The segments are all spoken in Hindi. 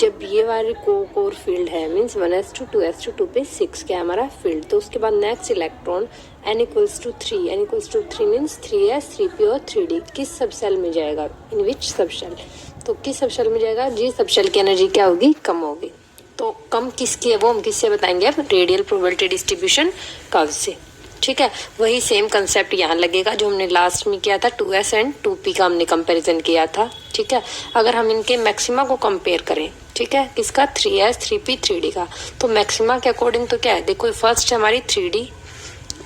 जब ये वाली कोर फील्ड है मीन्स 1s2 2s2 2 पे 6 क्या हमारा फील्ड, तो उसके बाद next electron n = 3, n = 3 means 3s 3p और 3d किस सब सेल में जाएगा, इन विच सब शेल, तो किस सब शेल में जाएगा, जी सब शेल की एनर्जी क्या होगी, कम होगी। तो कम किसकी है वो हम किससे बताएंगे अब, रेडियल प्रोबेबिलिटी डिस्ट्रीब्यूशन कर्व से। ठीक है, वही सेम कंसेप्ट यहाँ लगेगा जो हमने लास्ट में किया था, 2s एंड 2p का हमने कंपैरिजन किया था। ठीक है, अगर हम इनके मैक्सिमा को कंपेयर करें, ठीक है, किसका, 3s 3p 3d का, तो मैक्सिमा के अकॉर्डिंग तो क्या है, देखो फर्स्ट हमारी 3d,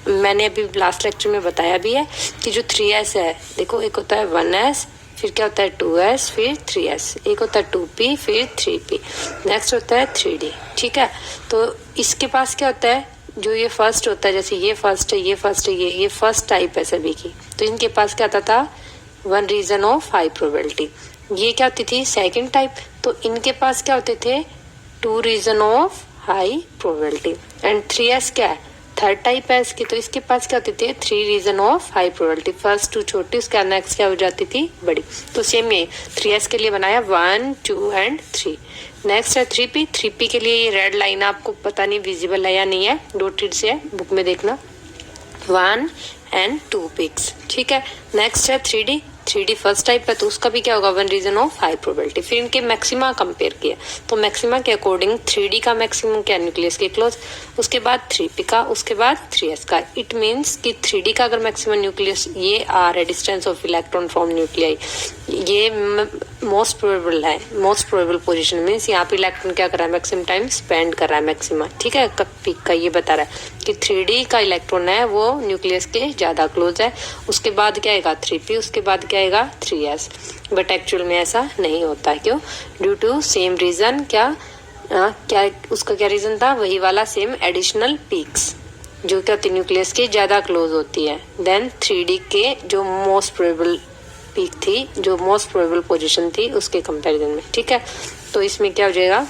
मैंने अभी लास्ट लेक्चर में बताया भी है कि जो 3s है, देखो एक होता है 1s, फिर क्या होता है 2s, फिर 3s, एक होता है 2p, फिर 3p, नेक्स्ट होता है 3d। ठीक है, तो इसके पास क्या होता है, जो ये फर्स्ट होता है, जैसे ये फर्स्ट है, ये फर्स्ट है, ये फर्स्ट टाइप है सभी की, तो इनके पास क्या आता था, 1 रीजन ऑफ हाई प्रोबेबिलिटी। ये क्या होती थी, सेकंड टाइप, तो इनके पास क्या होते थे, 2 reason of high probability. And 3s क्या है, थर्ड टाइप है इसकी, तो इसके पास क्या होते थे, 3 reason of high probability. First 2 छोटी, उसके नेक्स्ट क्या हो जाती थी, बड़ी। तो सेम ये 3s के लिए बनाया 1 2 एंड 3। नेक्स्ट है 3p, 3p के लिए ये रेड लाइन आपको पता नहीं विजिबल है या नहीं है, डॉटेड से है, बुक में देखना, 1 एंड 2 पिक्स। ठीक है, नेक्स्ट है 3d, 3d फर्स्ट टाइप है, तो उसका भी क्या होगा, 1 रीजन ऑफ हाई प्रोबेबिलिटी। फिर इनके मैक्सिमा कंपेयर किया, तो मैक्सिमा के अकॉर्डिंग 3d का मैक्सिमम क्या, न्यूक्लियस के क्लोज, उसके बाद 3p का, उसके बाद 3s का। इट मीन्स कि 3d का अगर मैक्सिमम न्यूक्लियस ये r है, distance of electron from nuclei, ये मोस्ट प्रोबेबल है, मोस्ट प्रोबेबल पोजीशन मीन्स यहाँ पे इलेक्ट्रॉन क्या कर रहा है, मैक्सिमम टाइम स्पेंड कर रहा है मैक्सिमा। ठीक है, पीक का ये बता रहा है कि 3d का इलेक्ट्रॉन है वो न्यूक्लियस के ज्यादा क्लोज है, उसके बाद क्या आएगा 3p, उसके बाद क्या आएगा 3s। बट एक्चुअल में ऐसा नहीं होता है, क्यों, ड्यू टू सेम रीजन, क्या उसका क्या रीजन था, वही वाला सेम एडिशनल पीक्स जो क्या होती न्यूक्लियस के ज्यादा क्लोज होती है देन 3d के जो मोस्ट प्रोबेबल पीक थी, जो मोस्ट प्रोबेबल पोजीशन थी उसके कंपैरिजन में। ठीक है, तो इसमें क्या हो जाएगा,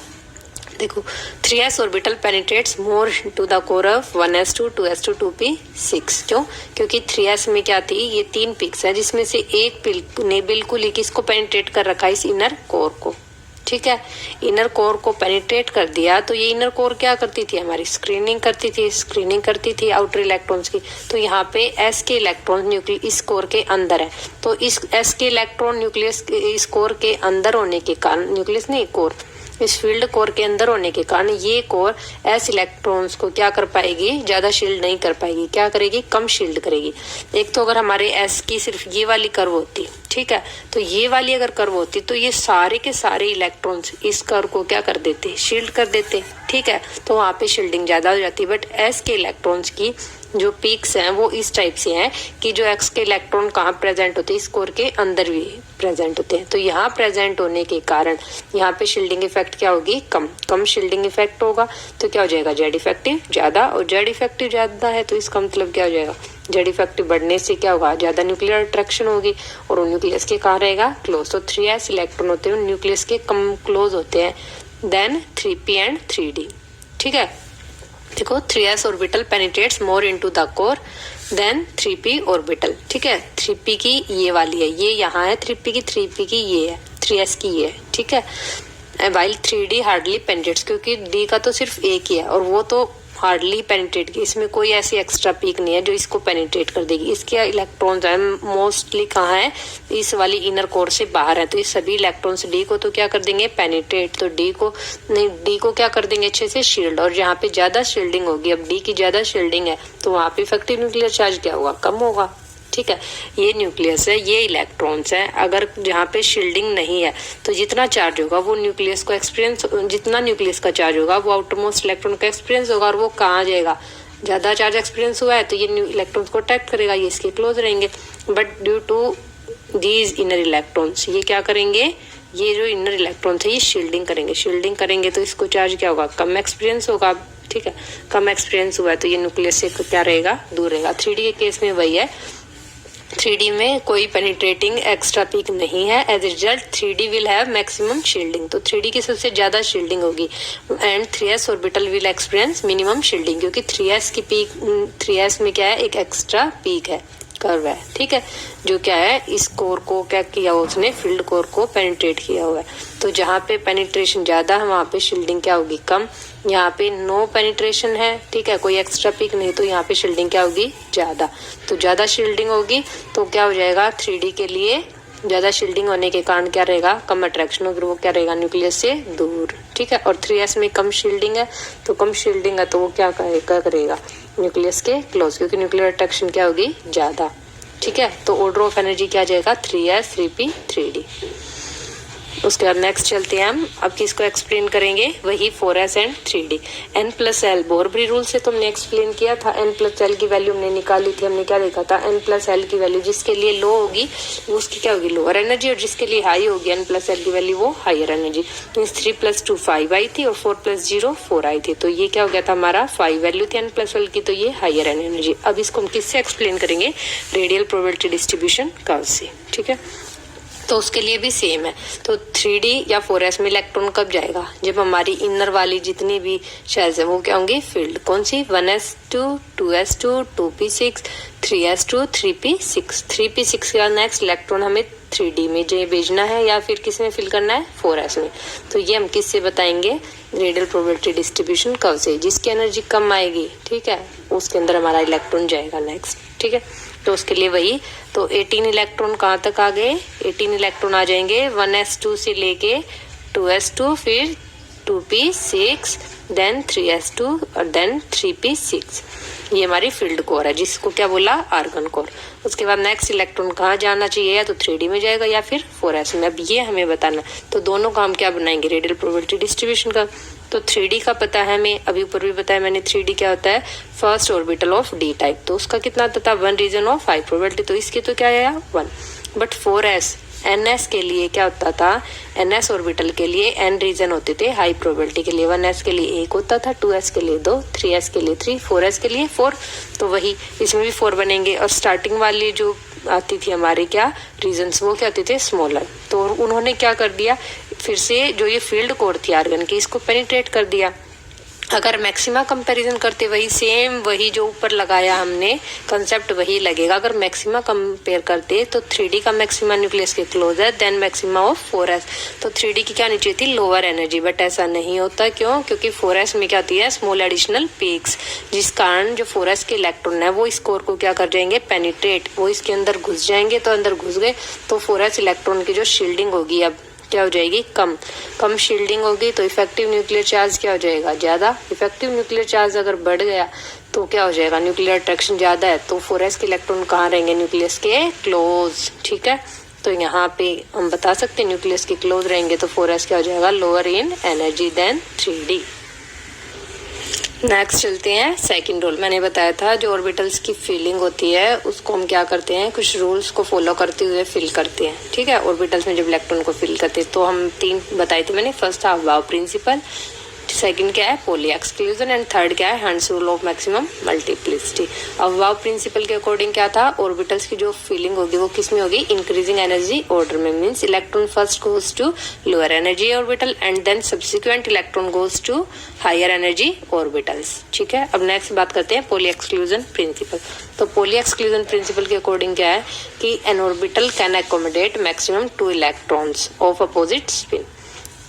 देखो 3s orbital penetrates more to the core of 1s2 2s2 2p 6। क्यों, क्योंकि 3s में क्या थी, ये 3 पिक्स है जिसमें से एक पिक ने बिल्कुल ही किसको पेनिट्रेट कर रखा है, इस इनर कोर को। ठीक है, इनर कोर को पेनिट्रेट कर दिया, तो ये इनर कोर क्या करती थी, हमारी स्क्रीनिंग करती थी आउटर इलेक्ट्रॉन्स की। तो यहाँ पे s के इलेक्ट्रॉन न्यूक्लियस इस कोर के अंदर है, तो इस s के इलेक्ट्रॉन न्यूक्लियस इस कोर के अंदर होने के कारण, न्यूक्लियस नहीं कोर, इस फील्ड कोर के अंदर होने के कारण ये कोर s इलेक्ट्रॉन्स को क्या कर पाएगी, ज्यादा शील्ड नहीं कर पाएगी, क्या करेगी, कम शील्ड करेगी। एक तो अगर हमारे s की सिर्फ ये वाली कर्व होती, ठीक है, तो ये वाली अगर कर्व होती तो ये सारे के सारे इलेक्ट्रॉन्स इस कर्व को क्या कर देते, शील्ड कर देते। ठीक है, तो वहाँ पे शील्डिंग ज्यादा हो जाती है। बट s के इलेक्ट्रॉन्स की जो पीक्स हैं वो इस टाइप से हैं कि जो x के इलेक्ट्रॉन कहाँ प्रेजेंट होते हैं, इस कोर के अंदर भी प्रेजेंट होते हैं। तो यहाँ प्रेजेंट होने के कारण यहाँ पे शील्डिंग इफेक्ट क्या होगी, कम शील्डिंग इफेक्ट होगा, तो क्या हो जाएगा, जेड इफेक्टिव ज्यादा, और जेड इफेक्टिव ज्यादा है तो इसका मतलब क्या हो जाएगा, जेड इफेक्टिव बढ़ने से क्या होगा, ज्यादा न्यूक्लियर अट्रैक्शन होगी, और वो न्यूक्लियस के कहाँ रहेगा, क्लोज। तो 3s इलेक्ट्रॉन होते हैं न्यूक्लियस के कम क्लोज होते हैं देन 3p एंड 3d। ठीक है, देखो 3s orbital penetrates more into the core than 3p orbital. ठीक है, 3p की ये वाली है, ये यहाँ है 3p की, 3p की ये है, 3s की ये है। ठीक है, वाइल 3d हार्डली पेनिट्रेट्स, क्योंकि d का तो सिर्फ एक ही है और वो तो हार्डली पेनिट्रेट की, इसमें कोई ऐसी एक्स्ट्रा पीक नहीं है जो इसको पेनिट्रेट कर देगी। इसके इलेक्ट्रॉन्स है मोस्टली कहाँ है, इस वाली इनर कोर से बाहर है, तो ये सभी इलेक्ट्रॉन्स डी को तो क्या कर देंगे, पेनिट्रेट, तो डी को क्या कर देंगे, अच्छे से शील्ड। और जहाँ पे ज्यादा शील्डिंग होगी, अब डी की ज्यादा शील्डिंग है तो वहाँ पे इफेक्टिव न्यूक्लियर चार्ज क्या होगा, कम होगा। ठीक है, ये न्यूक्लियस है, ये इलेक्ट्रॉन्स है, अगर जहाँ पे शील्डिंग नहीं है तो जितना चार्ज होगा वो न्यूक्लियस को एक्सपीरियंस, जितना न्यूक्लियस का चार्ज होगा वो आउटरमोस्ट इलेक्ट्रॉन का एक्सपीरियंस होगा, और वो कहाँ जाएगा, ज्यादा चार्ज एक्सपीरियंस हुआ है तो ये इलेक्ट्रॉन्स को अट्रैक्ट करेगा, ये इसके क्लोज रहेंगे। But due to these inner electrons ये क्या करेंगे, ये जो इनर इलेक्ट्रॉन्स है ये शील्डिंग करेंगे तो इसको चार्ज क्या होगा, कम एक्सपीरियंस होगा। ठीक है, कम एक्सपीरियंस हुआ है तो ये न्यूक्लियस से क्या रहेगा, दूर रहेगा। 3D के केस में वही है, 3D में कोई पेनिट्रेटिंग एक्स्ट्रा पीक नहीं है, as a result 3D will have maximum shielding, तो 3D की सबसे ज्यादा शील्डिंग होगी। And 3s orbital will experience minimum shielding, क्योंकि 3s की पीक, 3s में क्या है, एक एक्स्ट्रा पीक है, कर्व है, ठीक है, जो क्या है इस कोर को क्या किया उसने, फील्ड कोर को पेनिट्रेट किया हुआ है। तो जहाँ पे पेनिट्रेशन ज्यादा है वहाँ पे शील्डिंग क्या होगी, कम। यहाँ पे नो पेनिट्रेशन है, ठीक है, कोई एक्स्ट्रा पीक नहीं, तो यहाँ पे शील्डिंग क्या होगी, ज्यादा। तो ज्यादा शील्डिंग होगी तो क्या हो जाएगा, 3D के लिए ज्यादा शील्डिंग होने के कारण क्या रहेगा, कम अट्रैक्शन होगी, वो क्या रहेगा, न्यूक्लियस से दूर, ठीक है। और 3s में कम शील्डिंग है, तो कम शील्डिंग है तो वो क्या करेगा, न्यूक्लियस के क्लोज, क्योंकि न्यूक्लियर अट्रैक्शन क्या होगी, ज्यादा, ठीक है। तो ऑर्डर ऑफ एनर्जी क्या जाएगा, 3s 3p 3d। उसके बाद नेक्स्ट चलते हैं हम, अब किसको एक्सप्लेन करेंगे, वही 4s and 3d। n+l बोरबरी rule से तुमने एक्सप्लेन किया था, n+l की वैल्यू हमने निकाली थी, हमने क्या देखा था, n+l की वैल्यू जिसके लिए लो होगी उसकी क्या होगी, लोअर एनर्जी, और जिसके लिए हाई होगी n+l की वैल्यू वो हायर एनर्जी। तो 3 + 2 5 आई थी और 4 + 0 4 आई थी, तो ये क्या हो गया था हमारा 5 वैल्यू थी n+l की, तो ये हायर एनर्जी। अब इसको हम किससे एक्सप्लेन करेंगे, रेडियल प्रोबेबिलिटी डिस्ट्रीब्यूशन कर्व से, ठीक है। तो उसके लिए भी सेम है, तो 3D या 4s में इलेक्ट्रॉन कब जाएगा, जब हमारी इनर वाली जितनी भी शेल्स है वो क्या होंगी, फील्ड कौन सी, 1s2 2s2 2p6 3s2 3p6 3p6 के बाद नेक्स्ट इलेक्ट्रॉन हमें 3D में जो भेजना है या फिर किस में फिल करना है, 4s में। तो ये हम किससे बताएंगे, रेडियल प्रोबेबिलिटी डिस्ट्रीब्यूशन कर्व से, जिसकी एनर्जी कम आएगी, ठीक है, उसके अंदर हमारा इलेक्ट्रॉन जाएगा नेक्स्ट, ठीक है। तो उसके लिए वही, तो 18 इलेक्ट्रॉन कहाँ तक आ गए, 18 इलेक्ट्रॉन आ जाएंगे 1s2 से लेके 2s2 फिर 2p6 देन 3s2 और देन 3p6। ये हमारी फील्ड कोर है जिसको क्या बोला, आर्गन कोर। उसके बाद नेक्स्ट इलेक्ट्रॉन कहाँ जाना चाहिए, या तो 3D में जाएगा या फिर 4s में, अब ये हमें बताना। तो दोनों का हम क्या बनाएंगे, रेडियल प्रोबेबिलिटी डिस्ट्रीब्यूशन का। तो 3D का पता है हमें, अभी ऊपर भी बताया मैंने, 3D क्या होता है, first orbital of D type, तो उसका कितना आता था, 1 रीजन ऑफ हाई प्रोबेबिलिटी, तो इसकी तो क्या आया 1। बट 4s NS के लिए क्या होता था, NS ऑर्बिटल के लिए n रीजन होते थे हाई प्रोबेबिलिटी के लिए, 1s के लिए 1 होता था, 2s के लिए 2, 3s के लिए 3, 4s के लिए 4। तो वही इसमें भी 4 बनेंगे। और स्टार्टिंग वाली जो आती थी हमारे क्या रीजन्स, वो क्या आते थे, स्मॉलर। तो उन्होंने क्या कर दिया, फिर से जो ये फील्ड कोर थी आर्गन की, इसको पेनिट्रेट कर दिया। अगर मैक्सिमा कंपैरिजन करते वही सेम, वही जो ऊपर लगाया हमने कंसेप्ट वही लगेगा। अगर मैक्सिमा कंपेयर करते तो 3D का मैक्सिमा न्यूक्लियस के क्लोज है देन मैक्सिमा ऑफ 4s, तो 3D की क्या नीचे थी, लोअर एनर्जी, बट ऐसा नहीं होता। क्यों, क्योंकि 4s में क्या होती है, स्मॉल एडिशनल पीक्स, जिस कारण जो 4s के इलेक्ट्रॉन है वो इस कोर को क्या कर जाएंगे, पेनिट्रेट, वो इसके अंदर घुस जाएंगे। तो अंदर घुस गए तो 4s इलेक्ट्रॉन की जो शील्डिंग होगी अब क्या हो जाएगी, कम शील्डिंग होगी, तो इफेक्टिव न्यूक्लियर चार्ज क्या हो जाएगा, ज्यादा। इफेक्टिव न्यूक्लियर चार्ज अगर बढ़ गया तो क्या हो जाएगा, न्यूक्लियर अट्रैक्शन ज्यादा है, तो 4s के इलेक्ट्रॉन कहाँ रहेंगे, न्यूक्लियस के क्लोज, ठीक है। तो यहाँ पे हम बता सकते हैं न्यूक्लियस के क्लोज रहेंगे तो 4s क्या हो जाएगा, lower in energy than 3D। Next चलते हैं सेकंड रूल। मैंने बताया था जो ऑर्बिटल्स की फिलिंग होती है उसको हम क्या करते हैं, कुछ रूल्स को फॉलो करते हुए फिल करते हैं, ठीक है। ऑर्बिटल्स में जब इलेक्ट्रॉन को फिल करते हैं तो हम 3 बताए थे मैंने, फर्स्ट हाफ प्रिंसिपल, सेकंड क्या है पोली एक्सक्लूजन, एंड थर्ड क्या है hunts rule of maximum multiplicity. अब वाव प्रिंसिपल के अकॉर्डिंग क्या था, ऑर्बिटल्स की जो फीलिंग होगी वो किस में होगी, इंक्रीजिंग एनर्जी ऑर्डर में, means electron first goes to lower energy orbital and then subsequent electron goes to higher energy orbitals, ठीक है। अब नेक्स्ट बात करते हैं पोली एक्सक्लूजन प्रिंसिपल। तो पोली एक्सक्लूजन प्रिंसिपल के अकॉर्डिंग क्या है कि N orbital can accommodate maximum 2 electrons of opposite spin.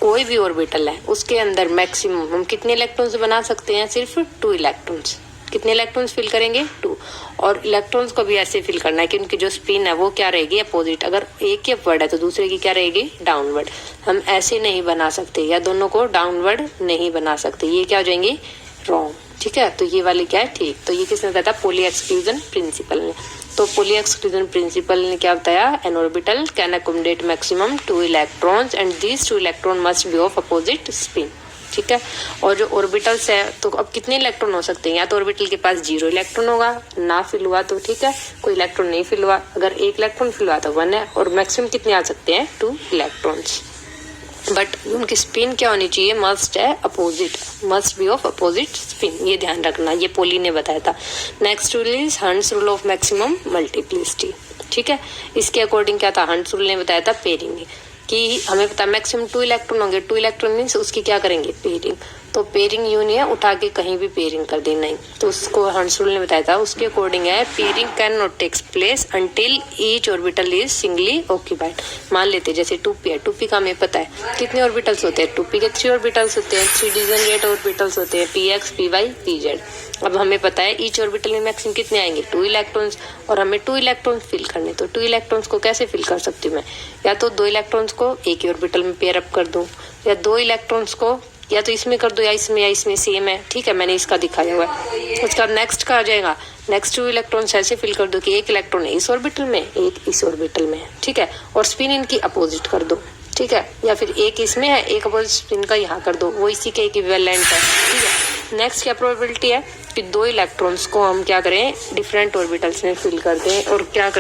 कोई भी ऑर्बिटल है उसके अंदर मैक्सिमम हम कितने इलेक्ट्रॉन्स बना सकते हैं, सिर्फ 2 इलेक्ट्रॉन्स। कितने इलेक्ट्रॉन्स फिल करेंगे, 2। और इलेक्ट्रॉन्स को भी ऐसे फिल करना है कि उनकी जो स्पिन है वो क्या रहेगी, अपोजिट। अगर एक की अपवर्ड है तो दूसरे की क्या रहेगी, डाउनवर्ड। हम ऐसे नहीं बना सकते, या दोनों को डाउनवर्ड नहीं बना सकते, ये क्या हो जाएंगे, रॉन्ग, ठीक है। तो ये वाली क्या है, ठीक। तो ये किसने बताया था, पोली एक्सक्लूजन प्रिंसिपल ने। तो पोली एक्सक्लूजन प्रिंसिपल ने क्या बताया, N orbital can accommodate maximum 2 electrons and these 2 electron must be of opposite spin, ठीक है। और जो ऑर्बिटल्स है तो अब कितने इलेक्ट्रॉन हो सकते हैं, या तो ऑर्बिटल के पास 0 इलेक्ट्रॉन होगा, ना फिल हुआ तो ठीक है, कोई इलेक्ट्रॉन नहीं फिल हुआ, अगर 1 इलेक्ट्रॉन फिल हुआ तो 1 है, और मैक्सिमम कितने आ सकते हैं, 2 इलेक्ट्रॉन्स। बट उनकी स्पिन क्या होनी चाहिए, मस्ट है opposite, must be of opposite spin, ये ध्यान रखना, ये पोली ने बताया था। Next rule is hunts rule of maximum multiplicity, ठीक है। इसके अकॉर्डिंग क्या था, हंट्स रूल ने बताया था पेयरिंग, कि हमें पता मैक्सिमम 2 इलेक्ट्रॉन होंगे, 2 इलेक्ट्रॉन मीन्स उसकी क्या करेंगे, पेयरिंग। तो पेयरिंग यूं नहीं है उठा के कहीं भी पेयरिंग कर दी, नहीं। तो उसको हंस रूल ने बताया था, उसके अकॉर्डिंग है pairing can not takes place until each orbital is singly occupied. मान लेते जैसे 2p है, 2p का हमें पता है कितने ऑर्बिटल्स होते हैं, 2p के 3 ऑर्बिटल्स होते हैं, 3 डिजनरेट ऑर्बिटल्स होते हैं, px py pz। अब हमें पता है ईच ऑर्बिटल में मैक्सिमम कितने आएंगे, 2 इलेक्ट्रॉन्स, और हमें 2 इलेक्ट्रॉन्स फिल करने। तो 2 इलेक्ट्रॉन्स को कैसे फिल कर सकती हूँ मैं, या तो 2 इलेक्ट्रॉन्स को एक ही ऑर्बिटल में पेयर अप कर दूं, या 2 इलेक्ट्रॉन्स को या तो इसमें कर दो या इसमें सेम है, ठीक है, मैंने इसका दिखाया हुआ है। उसका नेक्स्ट का आ जाएगा, नेक्स्ट 2 इलेक्ट्रॉन्स ऐसे फिल कर दो कि एक इलेक्ट्रॉन इस ऑर्बिटल में, एक इस ऑर्बिटल में, ठीक है, और स्पिन इनकी अपोजिट कर दो, ठीक है, या फिर एक इसमें है, एक अपोजिट स्पिन का यहाँ कर दो, वो इसी के इक्विवेलेंट है, ठीक है। नेक्स्ट क्या प्रोबेबिलिटी है कि 2 इलेक्ट्रॉन्स को हम क्या करें, डिफरेंट ऑर्बिटल्स में फिल कर दें, और क्या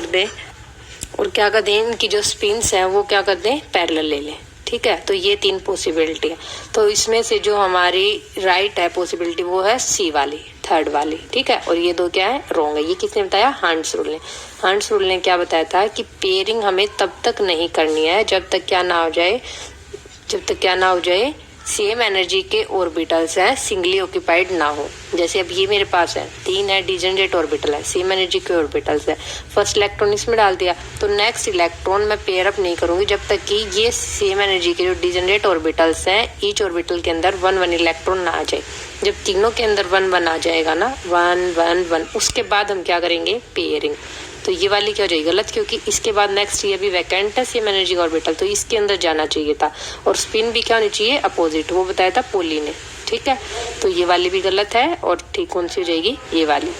कर दें इनकी जो स्पिन्स हैं वो क्या कर दें, पैरेलल ले लें, ठीक है। तो ये 3 पॉसिबिलिटी है। तो इसमें से जो हमारी राइट है पॉसिबिलिटी वो है सी वाली, थर्ड वाली, ठीक है, और ये 2 क्या है, रॉन्ग है। ये किसने बताया, हंस रूल ने। हंस रूल ने क्या बताया था कि पेयरिंग हमें तब तक नहीं करनी है जब तक क्या ना हो जाए सेम एनर्जी के ऑर्बिटल्स हैं सिंगली ऑक्यूपाइड ना हो। जैसे अब ये मेरे पास है 3 है डिजनरेट ऑर्बिटल है, सेम एनर्जी के ऑर्बिटल्स है, फर्स्ट इलेक्ट्रॉन इसमें डाल दिया, तो नेक्स्ट इलेक्ट्रॉन मैं पेयर अप नहीं करूंगी जब तक कि ये सेम एनर्जी के जो डिजनरेट ऑर्बिटल्स हैं ईच ऑर्बिटल के अंदर 1 इलेक्ट्रॉन ना आ जाए। जब तीनों के अंदर 1 आ जाएगा ना, 1 उसके बाद हम क्या करेंगे, पेयरिंग। तो ये वाली क्या हो जाएगी, गलत, क्योंकि इसके बाद नेक्स्ट ये भी वैकेंट है सेम एनर्जी ऑर्बिटल, तो इसके अंदर जाना चाहिए था, और स्पिन भी क्या होनी चाहिए, अपोजिट, वो बताया था पोली ने, ठीक है। तो ये वाली भी गलत है, और ठीक कौन सी हो जाएगी, ये वाली।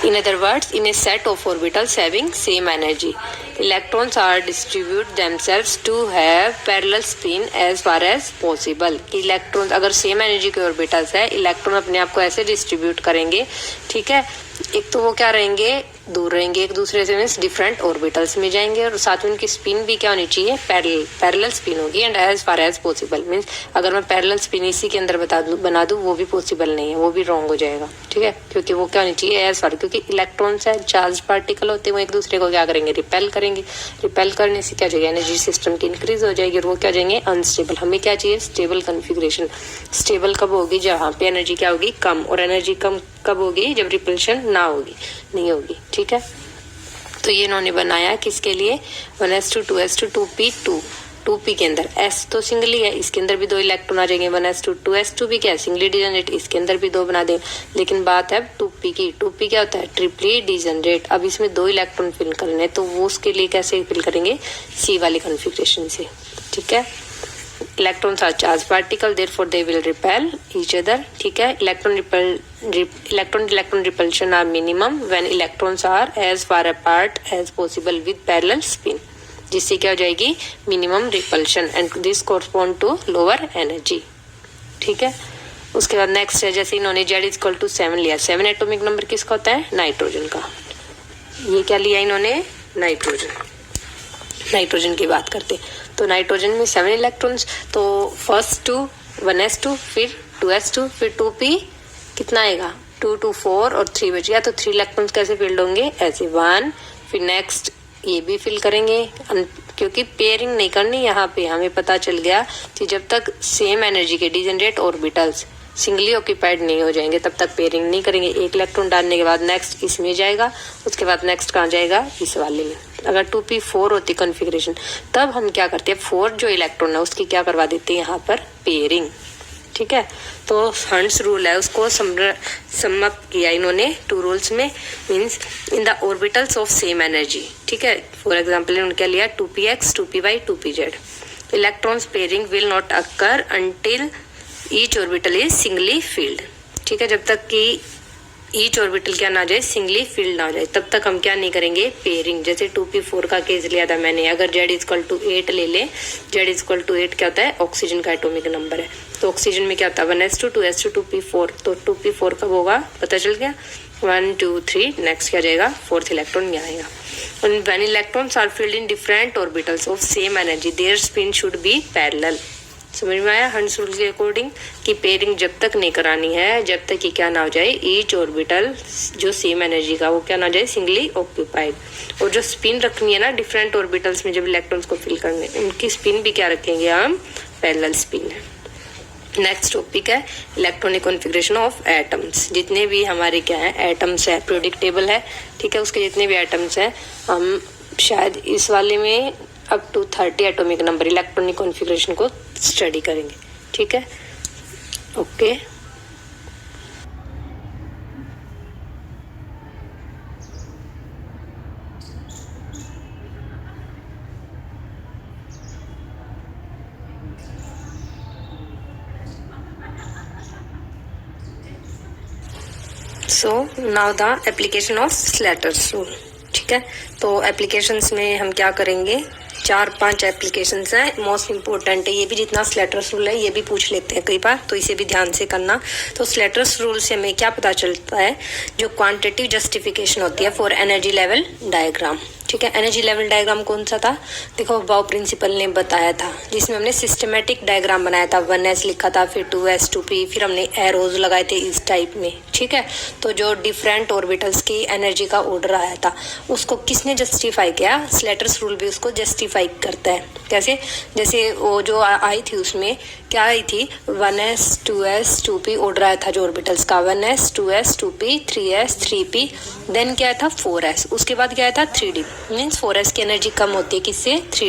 In other words, in a set of orbitals having same energy, electrons are distribute themselves to have parallel spin as far as possible। कि इलेक्ट्रॉन्स अगर सेम एनर्जी के ऑर्बिटल्स है, इलेक्ट्रॉन अपने आप को ऐसे डिस्ट्रीब्यूट करेंगे, ठीक है, एक तो वो क्या रहेंगे, दूर रहेंगे एक दूसरे से, मीन्स डिफरेंट ऑर्बिटल्स में जाएंगे, और साथ में उनकी स्पिन भी क्या होनी चाहिए, पैरेलल स्पिन होगी, and as far as possible, means अगर मैं पैरेलल स्पिन इसी के अंदर बना दूं वो भी पॉसिबल नहीं है, वो भी रॉन्ग हो जाएगा, ठीक है, क्योंकि वो क्या होनी चाहिए, एज फार, क्योंकि इलेक्ट्रॉन्स है, चार्ज पार्टिकल होते हैं, वो एक दूसरे को क्या करेंगे, रिपेल करेंगे, रिपेल करने से क्या हो जाएगा, एनर्जी सिस्टम की इंक्रीज हो जाएगी, और वो क्या जाएंगे, अनस्टेबल। हमें क्या चाहिए, स्टेबल कॉन्फ़िगरेशन। स्टेबल कब होगी, जहाँ पे एनर्जी क्या होगी, कम, और एनर्जी कम कब होगी, जब रिपल्शन ना होगी, नहीं होगी, ठीक है। तो ये इन्होंने बनाया किसके लिए, 1s2 2s2 2p के अंदर s तो सिंगली है, इसके अंदर भी 2 इलेक्ट्रॉन आ जाएंगे, 1s2 2s2 भी क्या है, सिंगली डिजनरेट, इसके अंदर भी 2 बना दे। लेकिन बात है 2p की, 2p क्या होता है, ट्रिपली डिजनरेट। अब इसमें 2 इलेक्ट्रॉन फिल करने, तो वो उसके लिए कैसे फिल करेंगे, सी वाली कॉन्फ़िगरेशन से, ठीक है। Electrons are charged particle, therefore they will repel each other, ठीक है। electron repulsion are minimum when electrons are as far apart as possible with parallel spin, जिससे क्या हो जाएगी, minimum repulsion, and this correspond to lower energy, ठीक है। उसके बाद नेक्स्ट है, जैसे इन्होंने Z=7 लिया, 7 एटॉमिक नंबर किसका होता है, नाइट्रोजन का। ये क्या लिया इन्होंने, नाइट्रोजन की बात करते, तो नाइट्रोजन में 7 इलेक्ट्रॉन्स, तो फर्स्ट 2 1s2, फिर 2s2, फिर 2p, कितना आएगा, 2 2 4 और 3 बच गया। तो 3 इलेक्ट्रॉन्स कैसे फिल्ड होंगे, ऐसे 1, फिर नेक्स्ट ये भी फिल करेंगे, क्योंकि पेयरिंग नहीं करनी यहाँ पे, हमें पता चल गया कि जब तक सेम एनर्जी के डिजनरेट ऑर्बिटल्स सिंगली ऑक्यूपाइड नहीं हो जाएंगे तब तक पेयरिंग नहीं करेंगे। एक इलेक्ट्रॉन डालने के बाद नेक्स्ट इसमें जाएगा, उसके बाद नेक्स्ट कहाँ जाएगा, इस वाले में। अगर 2p4 होती कॉन्फ़िगरेशन, तब हम क्या करते हैं, 4 जो इलेक्ट्रॉन है उसकी क्या करवा देते हैं यहाँ पर, पेयरिंग, ठीक है। तो हंस रूल है, उसको सम अप किया इन्होंने 2 रूल्स में, means in the orbitals of same energy, ठीक है। फॉर एग्जाम्पल इन्होंने क्या लिया, 2px 2py 2pz, electrons pairing will not occur until each orbital is singly field, ठीक है। जब तक कि ईच ऑर्बिटल क्या ना जाए, सिंगली फील्ड ना जाए, तब तक हम क्या नहीं करेंगे, पेयरिंग। जैसे 2p4 का केस लिया था मैंने, अगर Z=8 ले ले, Z=8 क्या होता है, ऑक्सीजन का एटॉमिक नंबर है, तो ऑक्सीजन में क्या होता है, 1s2 2s2 2p4, तो 2p4 कब होगा, पता चल गया, 1 2 3, नेक्स्ट क्या जाएगा, 4th इलेक्ट्रॉन यहाँ आएगा। When electrons are filled in different orbitals of same energy, their spin should be parallel। समझ में आया, हंस रूल के अकॉर्डिंग कि पेयरिंग जब तक नहीं करानी है जब तक कि क्या ना हो जाए, ईच ऑर्बिटल जो सेम एनर्जी का वो क्या ना हो जाए, सिंगली ऑक्यूपाइड। और जो स्पिन रखनी है ना डिफरेंट ऑर्बिटल्स में जब इलेक्ट्रॉन्स को फिल करने, उनकी स्पिन भी क्या रखेंगे हम, पैरेलल स्पिन है, नेक्स्ट टॉपिक है इलेक्ट्रॉनिक कॉन्फ़िगरेशन ऑफ एटम्स। जितने भी हमारे क्या है एटम्स है, पीरियोडिक टेबल है, ठीक है, उसके जितने भी एटम्स हैं हम शायद इस वाले में up to 30 atomic number electronic configuration को स्टडी करेंगे, ठीक है, okay. So now the application of Slater's rule, ठीक है। तो एप्लीकेशंस में हम क्या करेंगे, 4-5 एप्लीकेशंस हैं, मोस्ट इंपॉर्टेंट है ये भी, जितना स्लैटर्स रूल है ये भी पूछ लेते हैं कई बार, तो इसे भी ध्यान से करना। तो स्लैटर्स रूल से हमें क्या पता चलता है, जो क्वांटिटेटिव जस्टिफिकेशन होती है फॉर एनर्जी लेवल डायग्राम, ठीक है। एनर्जी लेवल डायग्राम कौन सा था, देखो बाउ प्रिंसिपल ने बताया था, जिसमें हमने सिस्टमेटिक डायग्राम बनाया था, 1s लिखा था, फिर 2s 2p, फिर हमने एरोज लगाए थे इस टाइप में, ठीक है। तो जो डिफरेंट ऑर्बिटल्स की एनर्जी का ऑर्डर आया था उसको किसने जस्टिफाई किया, स्लैटर्स रूल भी उसको जस्टिफाई करता है। कैसे, जैसे वो जो आई थी उसमें क्या आई थी, 1s 2s 2p ऑर्डर आया था जो ऑर्बिटल्स का, 1s 2s 2p 3s 3p, then क्या था 4s, उसके बाद क्या था 3d, मीन्स 4s की एनर्जी कम होती है किससे, 3